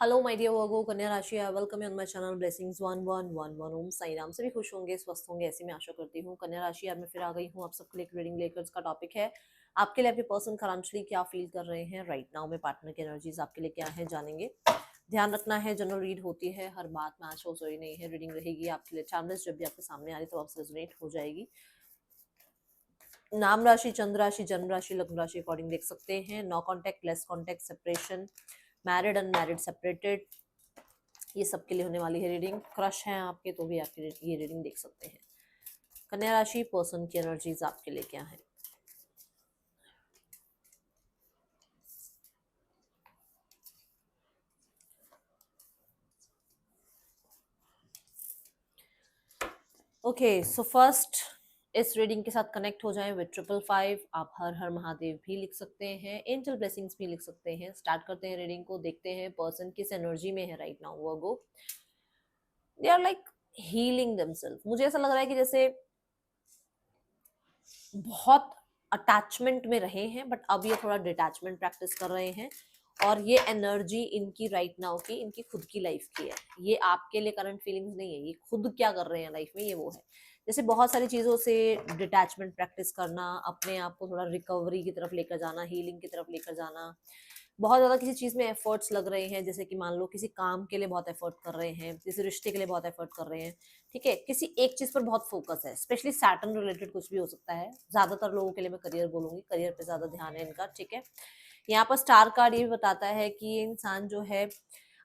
Hello my dear वर्गो कन्या राशि I welcome you on my channel blessings 1111 ओम साई राम। सभी खुश होंगे, स्वस्थ होंगे, ऐसी मैं आशा करती हूँ। कन्या राशि आज मैं फिर आ गई हूँ आप सबके लिए एक रीडिंग लेकर। इसका टॉपिक है आपके लिए आपके पर्सन करंटली क्या फील कर रहे हैं राइट नाउ में। पार्टनर की एनर्जीज आपके लिए क्या है जानेंगे। ध्यान रखना है, जनरल रीड होती है, हर बात में आज सोई नहीं है। रीडिंग रहेगी आपके लिए टाइमलेस, जब भी आपके सामने आ रही तो आपसे रेजोनेट हो जाएगी। नाम राशि, चंद्र राशि, जन्म राशि, लग्न राशि अकॉर्डिंग देख सकते हैं। No contact, less contact, separation, married, unmarried, separated, ये सबके लिए होने वाली है रीडिंग। क्रश है आपके तो भी आपके ये रीडिंग देख सकते हैं। कन्या राशि पर्सन की एनर्जीज आपके लिए क्या है। ओके सो फर्स्ट इस रीडिंग के साथ कनेक्ट हो जाएं विद 555। आप हर हर महादेव भी लिख सकते हैं, एंजल ब्लेसिंग्स भी लिख सकते हैं। स्टार्ट करते हैं रीडिंग को, देखते हैं पर्सन किस एनर्जी में है right now. Virgo, they are like healing themselves. मुझे ऐसा लग रहा है कि जैसे बहुत अटैचमेंट में रहे हैं बट अब ये थोड़ा डिटैचमेंट प्रैक्टिस कर रहे हैं। और ये एनर्जी इनकी राइट नाउ की इनकी खुद की लाइफ की है। ये आपके लिए करंट फीलिंग्स नहीं है, ये खुद क्या कर रहे हैं लाइफ में, ये वो है। जैसे बहुत सारी चीज़ों से डिटैचमेंट प्रैक्टिस करना, अपने आप को थोड़ा रिकवरी की तरफ लेकर जाना, हीलिंग की तरफ लेकर जाना। बहुत ज़्यादा किसी चीज़ में एफर्ट्स लग रहे हैं, जैसे कि मान लो किसी काम के लिए बहुत एफर्ट कर रहे हैं, किसी रिश्ते के लिए बहुत एफर्ट कर रहे हैं। ठीक है, किसी एक चीज पर बहुत फोकस है, स्पेशली सैटर्न रिलेटेड कुछ भी हो सकता है। ज्यादातर लोगों के लिए मैं करियर बोलूंगी, करियर पे ज्यादा ध्यान है इनका। ठीक है, यहाँ पर स्टार कार्ड ये भी बताता है कि ये इंसान जो है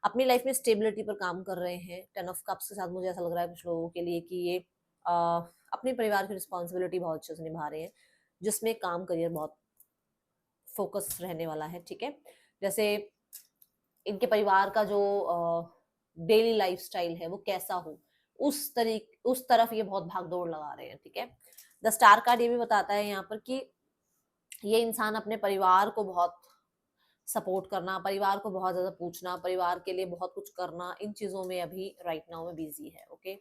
अपनी लाइफ में स्टेबिलिटी पर काम कर रहे हैं। 10 ऑफ कप्स के साथ मुझे ऐसा लग रहा है कुछ लोगों के लिए कि ये अपने परिवार की रिस्पॉन्सिबिलिटी बहुत अच्छे से निभा रहे हैं, जिसमें काम करियर बहुत फोकस रहने वाला है। ठीक है, जैसे इनके परिवार का जो डेली लाइफस्टाइल है वो कैसा हो, उस तरफ ये बहुत भाग दौड़ लगा रहे हैं। ठीक है, द स्टार कार्ड ये भी बताता है यहाँ पर कि ये इंसान अपने परिवार को बहुत सपोर्ट करना, परिवार को बहुत ज्यादा पूछना, परिवार के लिए बहुत कुछ करना, इन चीजों में अभी राइट नाउ में बिजी है। ओके,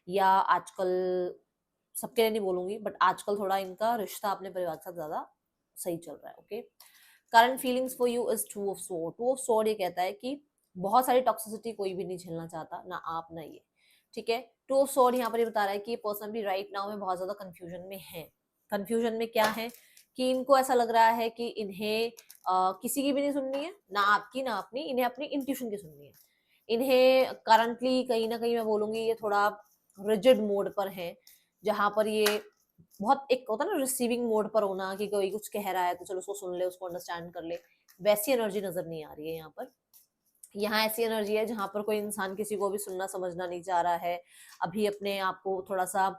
या आजकल, सबके लिए नहीं बोलूंगी बट आजकल थोड़ा इनका रिश्ता अपने परिवार के साथ ज्यादा सही चल रहा है। Okay, current feelings for you is two of sword. Two of sword ये कहता है कि बहुत सारी टॉक्सिसिटी कोई भी नहीं झेलना चाहता, ना आप ना ये। ठीक है, टू ऑफ सोर्ड यहाँ पर ये बता रहा है कि ये पर्सन भी राइट नाउ में बहुत ज्यादा कंफ्यूजन में है। कंफ्यूजन में क्या है कि इनको ऐसा लग रहा है कि इन्हें किसी की भी नहीं सुननी है, ना आपकी ना अपनी, इन्हें अपनी इंट्यूशन की सुननी है। इन्हें करंटली कहीं ना कहीं मैं बोलूंगी ये थोड़ा रिजिड मोड पर है, जहां पर ये बहुत एक होता है ना रिसीविंग मोड पर होना, कि कोई कुछ कह रहा है तो चलो उसको सुन ले, उसको अंडरस्टैंड कर ले। वैसी एनर्जी नजर नहीं आ रही है यहाँ पर। यहाँ ऐसी एनर्जी है जहां पर कोई इंसान किसी को भी सुनना समझना नहीं चाह रहा है। अभी अपने आप को थोड़ा सा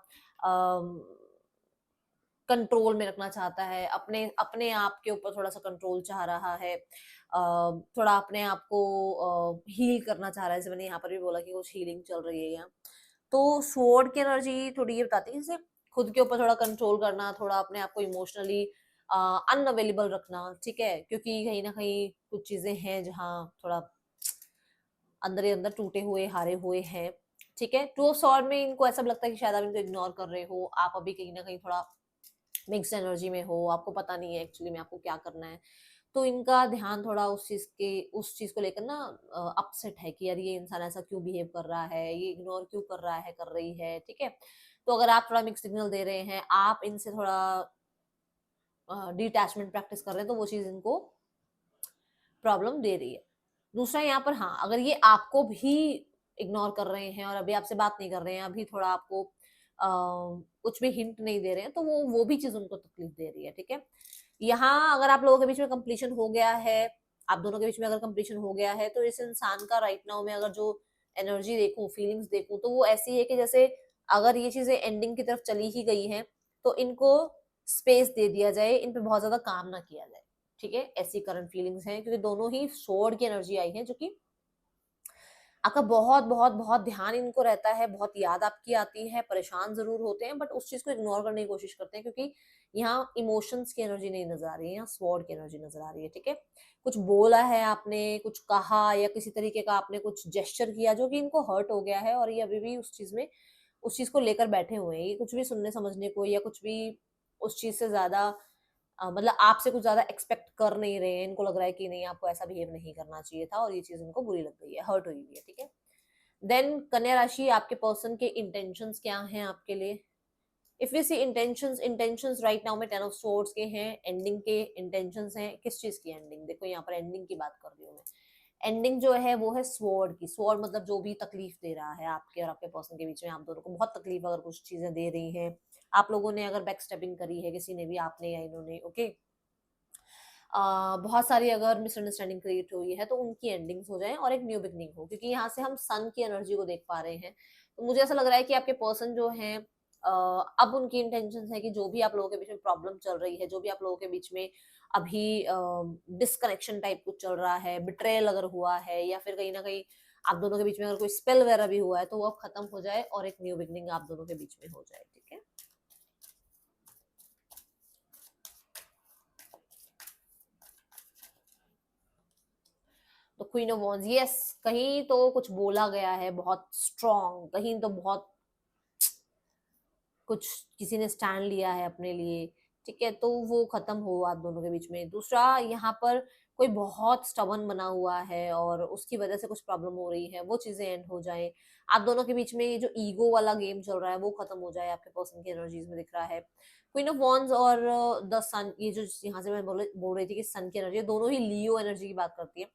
कंट्रोल में रखना चाहता है, अपने अपने आप के ऊपर थोड़ा सा कंट्रोल चाह रहा है। थोड़ा अपने आप को हील करना चाह रहा है, जैसे मैंने यहाँ पर भी बोला कि कुछ हीलिंग चल रही है यहाँ। तो स्वॉर्ड की एनर्जी थोड़ी ये बताती है जैसे खुद के ऊपर थोड़ा कंट्रोल करना, थोड़ा अपने आप को इमोशनली अनअवेलेबल रखना। ठीक है, क्योंकि कहीं ना कहीं कुछ चीजें हैं जहाँ थोड़ा अंदर ही अंदर टूटे हुए हारे हुए हैं। ठीक है, टू ऑफ सॉर्ड में इनको ऐसा लगता है कि शायद आप इनको इग्नोर कर रहे हो, आप अभी कहीं ना कहीं थोड़ा मिक्स एनर्जी में हो, आपको पता नहीं है एक्चुअली में आपको क्या करना है। तो इनका ध्यान थोड़ा उस चीज को लेकर ना अपसेट है कि यार ये इंसान ऐसा क्यों बिहेव कर रहा है, ये इग्नोर क्यों कर रहा है, कर रही है। ठीक है, तो अगर आप थोड़ा मिक्स सिग्नल दे रहे हैं, आप इनसे थोड़ा डिटैचमेंट प्रैक्टिस कर रहे हैं, तो वो चीज इनको प्रॉब्लम दे रही है। दूसरा यहाँ पर, हाँ, अगर ये आपको भी इग्नोर कर रहे हैं और अभी आपसे बात नहीं कर रहे हैं, अभी थोड़ा आपको कुछ भी हिंट नहीं दे रहे हैं, तो वो भी चीज उनको तकलीफ दे रही है। ठीक है, यहाँ अगर आप लोगों के बीच में कंप्लीशन हो गया है, आप दोनों के बीच में अगर कंप्लीशन हो गया है, तो इस इंसान का राइट नाउ में अगर जो एनर्जी देखूं, फीलिंग्स देखूं, तो वो ऐसी है कि जैसे अगर ये चीजें एंडिंग की तरफ चली ही गई हैं, तो इनको स्पेस दे दिया जाए, इन पे बहुत ज्यादा काम ना किया जाए। ठीक है, ऐसी करंट फीलिंग्स हैं, क्योंकि दोनों ही सोर्ड की एनर्जी आई है, जो कि आपका बहुत बहुत बहुत ध्यान इनको रहता है, बहुत याद आपकी आती है, परेशान जरूर होते हैं बट उस चीज को इग्नोर करने की कोशिश करते हैं, क्योंकि यहाँ इमोशंस की एनर्जी नहीं नजर आ रही है, यहाँ स्वॉर्ड की एनर्जी नजर आ रही है। ठीक है, कुछ बोला है आपने, कुछ कहा, या किसी तरीके का आपने कुछ जेस्चर किया जो कि इनको हर्ट हो गया है, और ये अभी भी उस चीज को लेकर बैठे हुए हैं। ये कुछ भी सुनने समझने को या कुछ भी उस चीज से ज्यादा मतलब आपसे कुछ ज्यादा एक्सपेक्ट कर नहीं रहे हैं, इनको लग रहा है कि नहीं आपको ऐसा बिहेव नहीं करना चाहिए था और ये चीज इनको बुरी लग गई है, हर्ट हुई हुई है, ठीक है। देन कन्या राशि, आपके पर्सन के इंटेंशंस क्या हैं आपके लिए। If we see intentions right now में 10 ऑफ सोर्ड्स के हैं, एंडिंग के इंटेंशंस हैं। किस चीज की एंडिंग, देखो यहाँ पर एंडिंग की बात कर रही हूँ मैं। एंडिंग जो है वो है स्वॉर्ड की। स्वॉर्ड मतलब जो भी तकलीफ दे रहा है आपके और आपके पर्सन के बीच में, आप दोनों को बहुत तकलीफ अगर कुछ चीजें दे रही हैं, आप लोगों ने अगर बैक स्टेपिंग करी है, किसी ने भी, आपने या इन्होंने, ओके, बहुत सारी अगर मिसअंडरस्टैंडिंग क्रिएट हुई है तो उनकी एंडिंग्स हो जाए और एक न्यू बिगनिंग हो, क्योंकि यहाँ से हम सन की एनर्जी को देख पा रहे हैं। तो मुझे ऐसा लग रहा है कि आपके पर्सन जो है, अब उनकी इंटेंशन है कि जो भी आप लोगों के बीच में प्रॉब्लम चल रही है, जो भी आप लोगों के बीच में अभी डिस्कनेक्शन टाइप कुछ चल रहा है, बिट्रेयल अगर हुआ है, या फिर कहीं ना कहीं आप दोनों के बीच में अगर कोई स्पेल वगैरह भी हुआ है, तो वो अब खत्म हो जाए और एक न्यू बिगनिंग आप दोनों के बीच में हो जाए, ठीक है। तो क्वीन ऑफ वॉन्ड्स, यस, कहीं तो कुछ बोला गया है बहुत स्ट्रॉन्ग, कहीं तो बहुत कुछ किसी ने स्टैंड लिया है अपने लिए, ठीक है, तो वो खत्म हो आप दोनों के बीच में। दूसरा, यहाँ पर कोई बहुत स्टबन बना हुआ है और उसकी वजह से कुछ प्रॉब्लम हो रही है, वो चीजें एंड हो जाए। आप दोनों के बीच में ये जो ईगो वाला गेम चल रहा है वो खत्म हो जाए, आपके पर्सन की एनर्जीज में दिख रहा है। क्वीन ऑफ वॉन्ड्स और द सन, ये जो यहाँ से मैं बोल रही थी कि सन की एनर्जी दोनों ही लियो एनर्जी की बात करती है।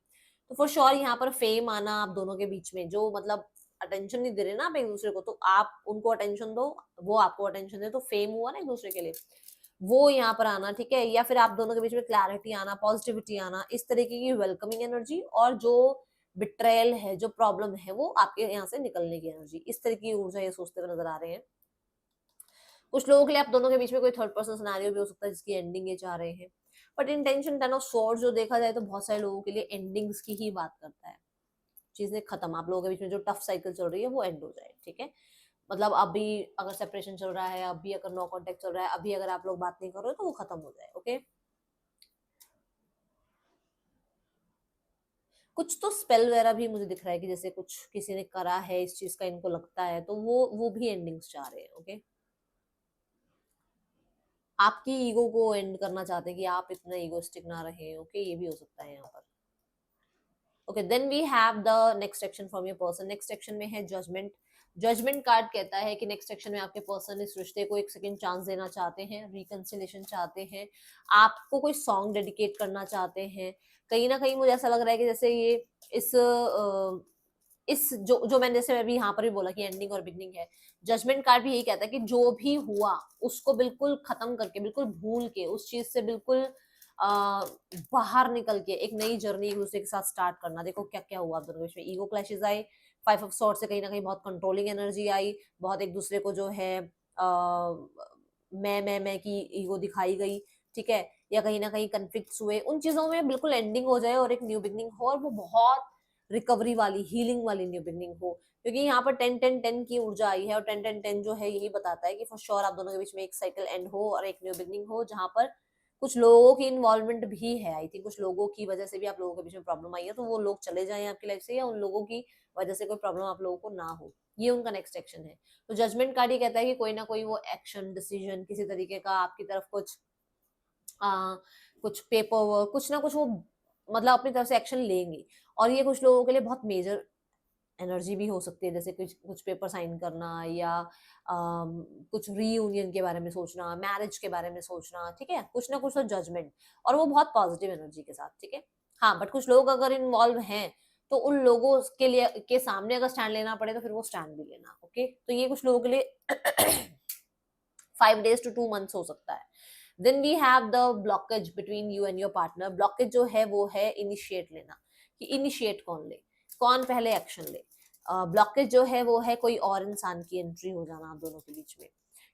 तो फॉर श्योर यहाँ पर फेम आना आप दोनों के बीच में, जो मतलब अटेंशन नहीं दे रहे ना आप एक दूसरे को, तो आप उनको अटेंशन दो, वो आपको अटेंशन दे, तो फेम हुआ ना एक दूसरे के लिए, वो यहाँ पर आना, ठीक है। या फिर आप दोनों के बीच में क्लैरिटी आना, पॉजिटिविटी आना, इस तरीके की वेलकमिंग एनर्जी, और जो बिट्रेयल है, जो प्रॉब्लम है, वो आपके यहाँ से निकलने की एनर्जी, इस तरीके की ऊर्जा ये सोचते हुए नजर आ रहे हैं। कुछ लोगों के लिए आप दोनों के बीच में कोई थर्ड पर्सन सिनेरियो भी हो सकता है जिसकी एंडिंग ये चाह रहे हैं। बट इंटेंशन 10 ऑफ स्वॉर्ड्स जो देखा जाए तो बहुत सारे लोगों के लिए एंडिंग्स की ही बात करता है। चीजें खत्म, आप लोगों के बीच में जो टफ साइकिल चल रही है वो एंड हो जाए, ठीक है। मतलब अभी अगर सेपरेशन चल रहा है, अभी अगर नो कांटेक्ट चल रहा है, अभी अगर आप लोग बात नहीं कर रहे हो, तो वो खत्म हो जाए, ओके। कुछ तो स्पेल वगैरह भी मुझे दिख रहा है कि जैसे कुछ किसी ने करा है इस चीज का, इनको लगता है, तो वो भी एंडिंग्स चाह रहे हैं, ओके। आपकी ईगो को एंड करना चाहते हैं कि आप इतना ईगोस्टिक ना रहे, ओके, ये भी हो सकता है यहाँ पर। Okay, then we have the next section from your person. Next section में है जजमेंट। जजमेंट कार्ड कहता है कि नेक्स्ट सेक्शन में आपके पर्सन इस रिश्ते को एक सेकंड चांस देना चाहते हैं, रिकंसिलेशन चाहते हैं, आपको कोई सॉन्ग डेडिकेट करना चाहते हैं। कहीं ना कहीं मुझे ऐसा लग रहा है कि जैसे ये इस इस जो जो मैंने जैसे अभी यहाँ पर भी बोला कि एंडिंग और बिगनिंग है, जजमेंट कार्ड भी यही कहता है कि जो भी हुआ उसको बिल्कुल खत्म करके, बिल्कुल भूल के, उस चीज से बिल्कुल बाहर निकल के एक नई जर्नी एक दूसरे के साथ स्टार्ट करना। देखो क्या क्या हुआ आप दोनों के बीच में, ईगो क्लैशेस आए, 5 ऑफ सॉर्ड्स से कहीं ना कहीं बहुत कंट्रोलिंग एनर्जी आई, बहुत एक दूसरे को जो है मैं की ईगो दिखाई गई, ठीक है, या कहीं ना कहीं कन्फ्लिक्ट्स हुए, उन चीजों में बिल्कुल एंडिंग हो जाए और एक न्यू बिगनिंग हो, और वो बहुत रिकवरी वाली, हीलिंग वाली न्यू बिगनिंग हो। क्योंकि यहाँ पर 10-10-10 की ऊर्जा आई है, और 10-10-10 जो है यही बताता है कि फॉर श्योर आप दोनों के बीच में एक साइकिल एंड हो और एक न्यू बिगनिंग हो, जहां पर कुछ लोगों की इन्वॉल्वमेंट भी है। आई थिंक कुछ लोगों की वजह से भी आप लोगों के बीच में प्रॉब्लम आई है, तो वो लोग चले जाएं आपकी लाइफ से, या उन लोगों की वजह से कोई प्रॉब्लम आप लोगों को ना हो, ये उनका नेक्स्ट एक्शन है। तो जजमेंट कार्ड ये कहता है कि कोई ना कोई वो एक्शन, डिसीजन किसी तरीके का आपकी तरफ आ, कुछ पेपर वर्क, कुछ ना कुछ वो मतलब अपनी तरफ से एक्शन लेंगे। और ये कुछ लोगों के लिए बहुत मेजर एनर्जी भी हो सकती है, जैसे कुछ कुछ पेपर साइन करना, या कुछ रीयूनियन के बारे में सोचना, मैरिज के बारे में सोचना, ठीक है, कुछ ना कुछ तो जजमेंट, और वो बहुत पॉजिटिव एनर्जी के साथ, ठीक है। हाँ, बट कुछ लोग अगर इन्वॉल्व हैं तो उन लोगों के लिए के सामने अगर स्टैंड लेना पड़े तो फिर वो स्टैंड भी लेना, ओके। तो ये कुछ लोगों के लिए 5 days to 2 months हो सकता है। Then we have the blockage between you and your partner. Blockage जो है वो है इनिशिएट लेना, कि इनिशिएट कौन ले, कौन पहले एक्शन ले। ब्लॉकेज जो है वो है कोई और इंसान की एंट्री हो जाना आप दोनों के बीच में,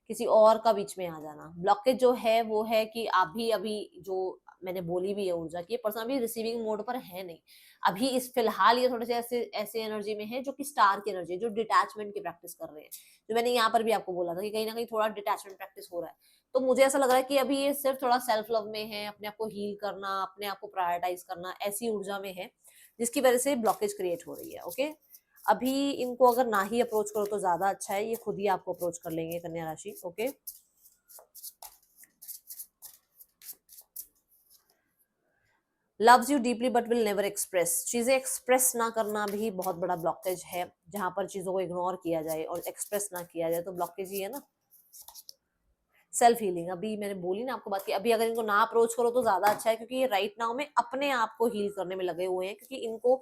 किसी और का बीच में आ जाना। ब्लॉकेज जो है वो है कि अभी अभी जो मैंने बोली भी है ऊर्जा की, पर्सन अभी रिसीविंग मोड पर है नहीं, अभी इस फिलहाल ये थोड़े से ऐसे ऐसे एनर्जी में है जो कि स्टार की एनर्जी है, जो डिटैचमेंट की प्रैक्टिस कर रहे हैं। जो मैंने यहाँ पर भी आपको बोला था कि कहीं ना कहीं थोड़ा डिटैचमेंट प्रैक्टिस हो रहा है। तो मुझे ऐसा लग रहा है कि अभी ये सिर्फ थोड़ा सेल्फ लव में है, अपने आप को हील करना, अपने आप को प्रायोरिटाइज करना, ऐसी ऊर्जा में है जिसकी वजह से ब्लॉकेज क्रिएट हो रही है, ओके। अभी इनको अगर ना ही अप्रोच करो तो ज्यादा अच्छा है, ये खुद ही आपको अप्रोच कर लेंगे कन्या राशि, okay. Loves you deeply but will never express, चीजें एक्सप्रेस ना करना भी बहुत बड़ा ब्लॉकेज है, जहां पर चीजों को इग्नोर किया जाए और एक्सप्रेस ना किया जाए तो ब्लॉकेज ही है ना। सेल्फ हीलिंग, अभी मैंने बोली ना आपको बात की, अभी अगर इनको ना अप्रोच करो तो ज्यादा अच्छा है, क्योंकि ये राइट नाउ में अपने आप को हील करने में लगे हुए हैं, क्योंकि इनको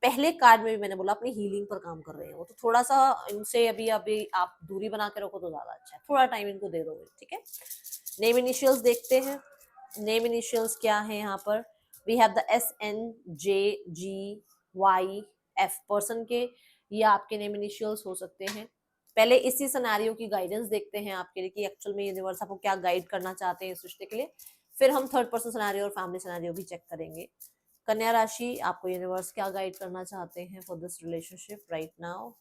पहले कार्ड में भी मैंने बोला अपनी हीलिंग पर काम कर रहे हैं वो, तो थोड़ा सा इनसे अभी अभी आप दूरी बना के रखो तो ज्यादा अच्छा है, थोड़ा टाइम इनको दे दो, ठीक है। नेम इनिशियल्स देखते हैं, नेम इनिशियल्स क्या है यहाँ पर, we have the SNJGYF person के, ये आपके नेम इनिशियल्स हो सकते हैं। पहले इसी सिनेरियो की गाइडेंस देखते हैं आपके लिए कि एक्चुअल में यूनिवर्स आपको क्या गाइड करना चाहते हैं इस रिश्ते के लिए, फिर हम थर्ड पर्सन सिनेरियो और फैमिली सिनेरियो भी चेक करेंगे। कन्या राशि, आपको यूनिवर्स क्या गाइड करना चाहते हैं for this relationship right now.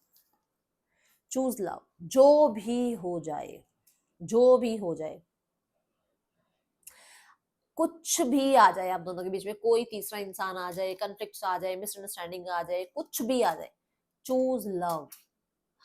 Choose love, जो भी हो जाए, जो भी हो जाए, कुछ भी आ जाए आप दोनों के बीच में, कोई तीसरा इंसान आ जाए, कॉन्फ्लिक्ट आ जाए, मिसअंडरस्टैंडिंग आ जाए, कुछ भी आ जाए, चूज लव।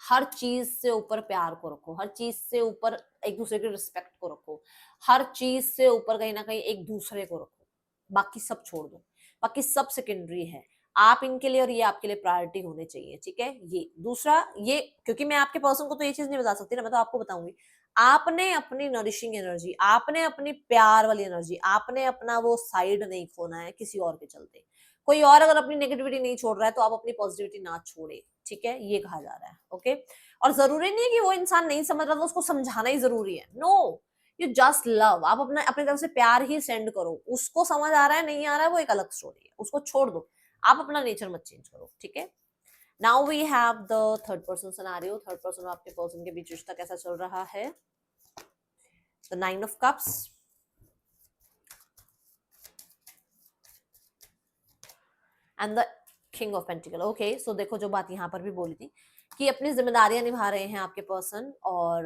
हर चीज से ऊपर प्यार को रखो, हर चीज से ऊपर एक दूसरे के रिस्पेक्ट को रखो, हर चीज से ऊपर कहीं ना कहीं एक दूसरे को रखो, बाकी सब छोड़ दो, बाकी सब सेकेंडरी है। आप इनके लिए और ये आपके लिए प्रायोरिटी होने चाहिए, ठीक है। ये दूसरा, ये क्योंकि मैं आपके पर्सन को तो ये चीज नहीं बता सकती ना, मैं तो आपको बताऊंगी। आपने अपनी नरिशिंग एनर्जी, आपने अपनी प्यार वाली एनर्जी, आपने अपना वो साइड नहीं खोना है किसी और के चलते। कोई और अगर अपनी नेगेटिविटी नहीं छोड़ रहा है तो आप अपनी पॉजिटिविटी ना छोड़े, ठीक है, ये कहा जा रहा है, ओके। और जरूरी नहीं है कि वो इंसान नहीं समझ रहा तो उसको समझाना ही जरूरी है, नो, यू जस्ट लव, आप अपने अपनी तरफ से प्यार ही सेंड करो, उसको समझ आ रहा है नहीं आ रहा है वो एक अलग स्टोरी है, उसको छोड़ दो, आप अपना नेचर मत चेंज करो, ठीक है। Now we have the third person scenario, third person और आपके पर्सन के बीच रिश्ता कैसा चल रहा है। The 9 of cups and the king of pentacles, okay. So देखो जो बात यहाँ पर भी बोली थी कि अपनी जिम्मेदारियां निभा रहे हैं आपके पर्सन और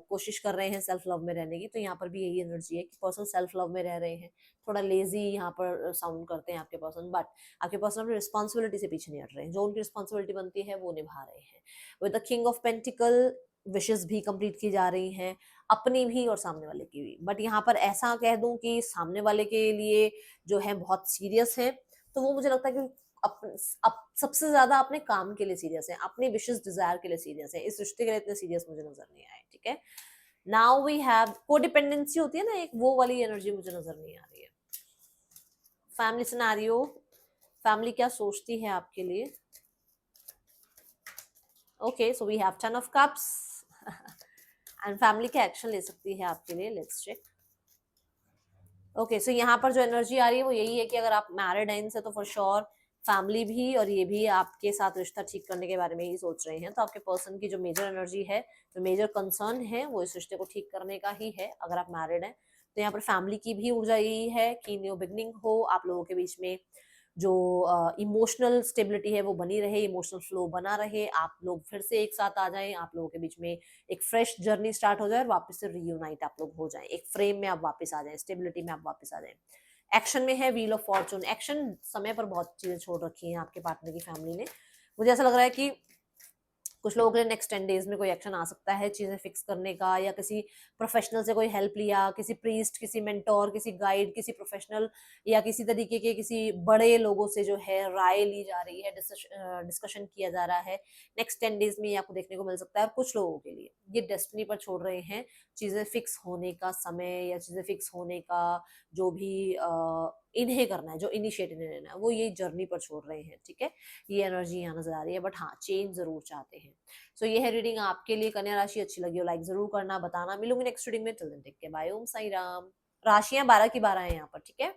कोशिश कर रहे हैं सेल्फ लव में रहने की, तो यहाँ पर भी यही एनर्जी है कि पर्सन सेल्फ लव में रह रहे हैं, थोड़ा लेजी यहाँ पर साउंड करते हैं आपके पर्सन, बट आपके पर्सन अपनी रिस्पॉन्सिबिलिटी से पीछे नहीं हट रहे हैं, जो उनकी रिस्पॉन्सिबिलिटी बनती है वो निभा रहे हैं। With the king of pentacles विशेष भी कंप्लीट की जा रही हैं, अपनी भी और सामने वाले की भी, बट यहाँ पर ऐसा कह दूं कि सामने वाले के लिए जो है बहुत सीरियस है, तो वो मुझे लगता है कि सबसे ज्यादा अपने काम के लिए सीरियस है, अपनी विशेष डिजायर के लिए सीरियस है, इस रिश्ते के लिए इतने सीरियस मुझे नजर नहीं आए, ठीक है। नाउ वी हैव कोडिपेंडेंसी होती है ना एक, वो वाली एनर्जी मुझे नजर नहीं आ रही है। फैमिली सिनेरियो, फैमिली क्या सोचती है आपके लिए, okay. So we have 10 of cups and family क्या एक्शन ले सकती है आपके लिए, लेट्स चेक। ओके, सो यहाँ पर जो एनर्जी आ रही है वो यही है कि अगर आप मैरिड हैं इनसे तो फॉर श्योर फैमिली भी और ये भी आपके साथ रिश्ता ठीक करने के बारे में ही सोच रहे हैं, तो आपके पर्सन की जो मेजर एनर्जी है, जो मेजर कंसर्न है वो इस रिश्ते को ठीक करने का ही है। अगर आप मैरिड हैं तो यहाँ पर फैमिली की भी ऊर्जा यही है कि न्यू बिगनिंग हो, आप लोगों के बीच में जो इमोशनल स्टेबिलिटी है वो बनी रहे, इमोशनल फ्लो बना रहे, आप लोग फिर से एक साथ आ जाएं, आप लोगों के बीच में एक फ्रेश जर्नी स्टार्ट हो जाए और वापस से रीयूनाइट आप लोग हो जाएं, एक फ्रेम में आप वापस आ जाएं, स्टेबिलिटी में आप वापस आ जाएं। एक्शन में है व्हील ऑफ फॉर्चून, एक्शन समय पर बहुत चीजें छोड़ रखी हैं आपके पार्टनर की फैमिली ने। मुझे ऐसा लग रहा है कि कुछ लोगों के लिए नेक्स्ट 10 डेज में कोई एक्शन आ सकता है चीजें फिक्स करने का, या किसी प्रोफेशनल से कोई हेल्प लिया, किसी प्रीस्ट, किसी मेंटोर, किसी गाइड, किसी प्रोफेशनल या किसी तरीके के किसी बड़े लोगों से जो है राय ली जा रही है, डिस्कशन किया जा रहा है। नेक्स्ट 10 डेज में ये आपको देखने को मिल सकता है। और कुछ लोगों के लिए ये डेस्टिनी पर छोड़ रहे हैं चीजें फिक्स होने का समय, या चीजें फिक्स होने का जो भी इन्हें करना है, जो इनिशिएटिव लेना है, वो ये जर्नी पर छोड़ रहे हैं, ठीक है। ये एनर्जी यहाँ नजर आ रही है, बट हाँ चेंज जरूर चाहते हैं। सो ये है रीडिंग आपके लिए। कन्या राशि अच्छी लगी हो लाइक जरूर करना, बताना। मिलूंगी नेक्स्ट रीडिंग में, till then take care, bye, Om Sai Ram. राशियां 12 की 12 है यहाँ पर, ठीक है।